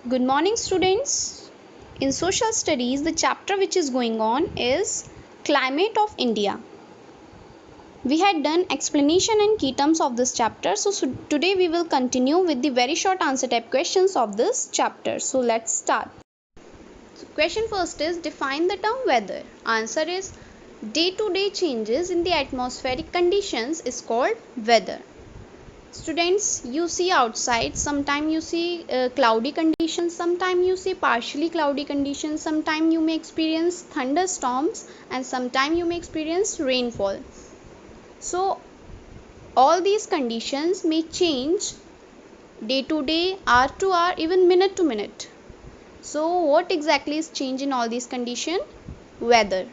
Good morning, students. In social studies, the chapter which is going on is Climate of India. We had done explanation and key terms of this chapter. So today we will continue with the very short answer type questions of this chapter. So let's start. So question first is define the term weather. Answer is day-to-day changes in the atmospheric conditions is called weather. Students, you see outside, sometime you see cloudy conditions, sometime you see partially cloudy conditions, sometime you may experience thunderstorms, and sometime you may experience rainfall. So all these conditions may change day to day, hour to hour, even minute to minute. So what exactly is change in all these conditions? Weather.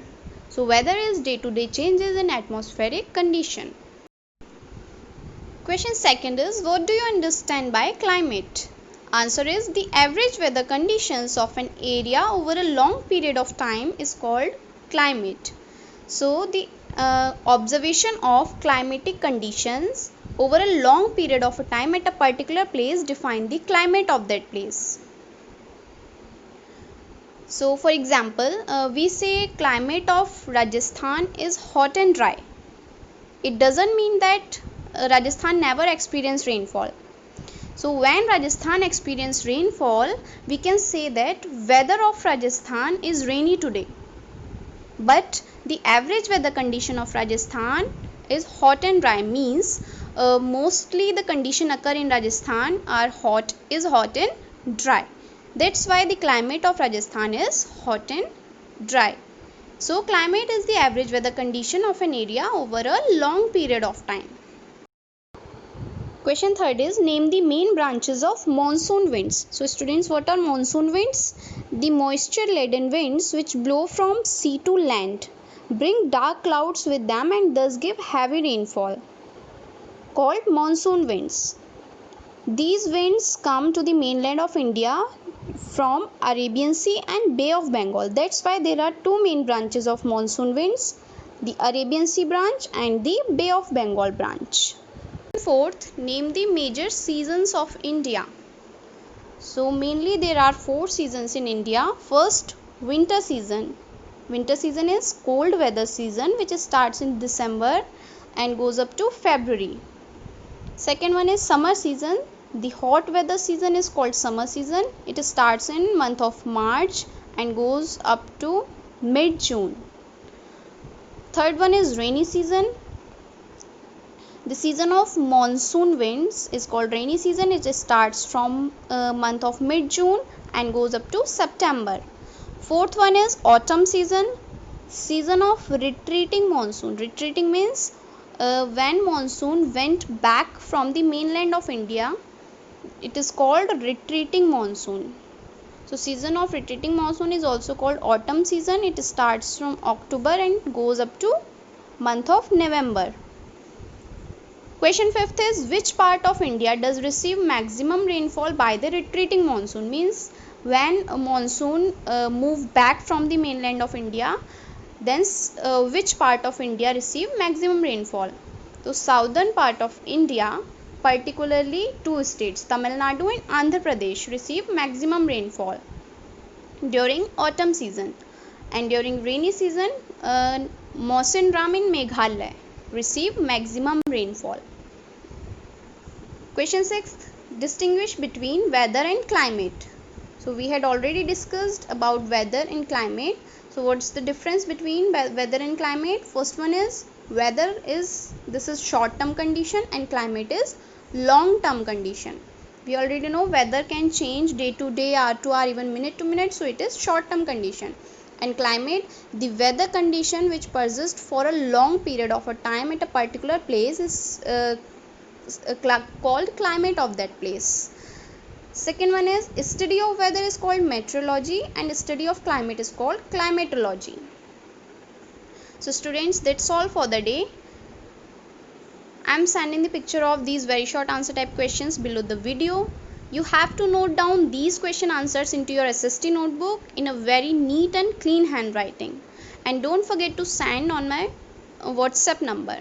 So weather is day to day changes in atmospheric condition. Question second is, what do you understand by climate? Answer is, the average weather conditions of an area over a long period of time is called climate. So the observation of climatic conditions over a long period of a time at a particular place define the climate of that place. So for example, we say climate of Rajasthan is hot and dry. It doesn't mean that Rajasthan never experienced rainfall. So when Rajasthan experienced rainfall, we can say that weather of Rajasthan is rainy today. But the average weather condition of Rajasthan is hot and dry, means mostly the condition occur in Rajasthan are hot and dry. That's why the climate of Rajasthan is hot and dry. So climate is the average weather condition of an area over a long period of time. Question third is, name the main branches of monsoon winds. So students, what are monsoon winds? The moisture laden winds which blow from sea to land, bring dark clouds with them and thus give heavy rainfall, called monsoon winds. These winds come to the mainland of India from Arabian Sea and Bay of Bengal. That's why there are two main branches of monsoon winds, the Arabian Sea branch and the Bay of Bengal branch. Fourth, name the major seasons of India. So mainly there are 4 seasons in India. First, winter season. Winter season is cold weather season which starts in December and goes up to February. Second one is summer season. The hot weather season is called summer season. It starts in month of March and goes up to mid-June. Third one is rainy season. The season of monsoon winds is called rainy season. It starts from month of mid-June and goes up to September. Fourth one is autumn season. Season of retreating monsoon. Retreating means when monsoon went back from the mainland of India, it is called retreating monsoon. So season of retreating monsoon is also called autumn season. It starts from October and goes up to month of November. Question fifth is, which part of India does receive maximum rainfall by the retreating monsoon? Means when a monsoon move back from the mainland of India, then which part of India receive maximum rainfall? So southern part of India, particularly 2 states, Tamil Nadu and Andhra Pradesh, receive maximum rainfall during autumn season, and during rainy season, Mawsynram in Meghalaya receive maximum rainfall. Question 6, distinguish between weather and climate. So we had already discussed about weather and climate. So what's the difference between weather and climate? First one is, weather is, this is short term condition and climate is long term condition. We already know weather can change day to day, hour to hour, even minute to minute, so it is short term condition. And climate, the weather condition which persists for a long period of a time at a particular place is called climate of that place. Second one is, study of weather is called meteorology and study of climate is called climatology. So students, that's all for the day. I am sending the picture of these very short answer type questions below the video. You have to note down these question answers into your SST notebook in a very neat and clean handwriting. And don't forget to send on my WhatsApp number.